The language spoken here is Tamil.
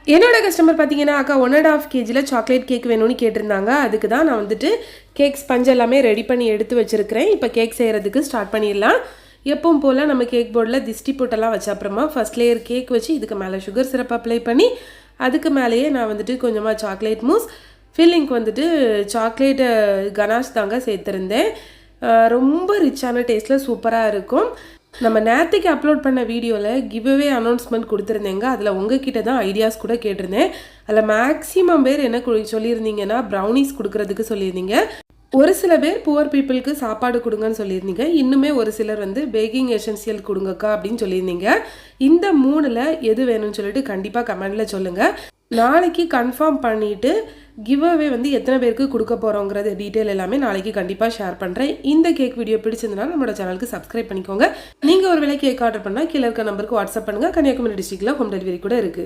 என்னோட கஸ்டமர் பார்த்தீங்கன்னா அக்கா 1.5 kg சாக்லேட் கேக் வேணும்னு கேட்டிருந்தாங்க. அதுக்கு தான் நான் வந்துட்டு கேக் ஸ்பஞ்ச் எல்லாமே ரெடி பண்ணி எடுத்து வச்சுருக்கிறேன். இப்போ கேக் செய்கிறதுக்கு ஸ்டார்ட் பண்ணிடலாம். எப்பவும் போல் நம்ம கேக் போர்டில் திஷ்டி போட்டெல்லாம் வச்ச அப்புறமா ஃபஸ்ட் லேயர் கேக் வச்சு இதுக்கு மேலே சுகர் சிரப் அப்ளை பண்ணி அதுக்கு மேலேயே நான் வந்துட்டு கொஞ்சமாக சாக்லேட் மூஸ் ஃபில்லிங்க்கு வந்துட்டு சாக்லேட் கனாஷ் தாங்க சேர்த்துருந்தேன். ரொம்ப ரிச்சான டேஸ்ட்டில் சூப்பராக இருக்கும். நம்ம நேற்றுக்கு அப்லோட் பண்ண வீடியோவில் கிவ்அவே அனௌன்ஸ்மெண்ட் கொடுத்துருந்தேங்க. அதில் உங்ககிட்ட தான் ஐடியாஸ் கூட கேட்டிருந்தேன். அதில் மேக்ஸிமம் பேர் என்ன சொல்லியிருந்தீங்கன்னா ப்ரௌனிஸ் கொடுக்கறதுக்கு சொல்லியிருந்தீங்க. ஒரு சில பேர் புவர் பீப்புளுக்கு சாப்பாடு கொடுங்கன்னு சொல்லியிருந்தீங்க. இன்னுமே ஒரு சிலர் வந்து பேக்கிங் எசென்சியல் கொடுங்கக்கா அப்படின்னு சொல்லியிருந்தீங்க. இந்த 3ல் எது வேணும்னு சொல்லிட்டு கண்டிப்பாக கமெண்டில் சொல்லுங்கள். நாளைக்கு கன்ஃபார்ம் பண்ணிவிட்டு கிவ்அவே வந்து எத்தனை பேருக்கு கொடுக்க போகிறோங்கிறது டீட்டெயில் எல்லாமே நாளைக்கு கண்டிப்பாக ஷேர் பண்ணுறேன். இந்த கேக் வீடியோ பிடிச்சிருந்தனா நம்மளோட சேனலுக்கு சப்ஸ்கிரைப் பண்ணிக்கோங்க. நீங்கள் ஒரு வேளை கேக் ஆர்டர் பண்ணால் கீழே இருக்க நம்பருக்கு வாட்ஸ்அப் பண்ணுங்கள். கன்னியாகுமரி டிஸ்ட்ரிக்டில் ஹோம் டெலிவரி கூட இருக்குது.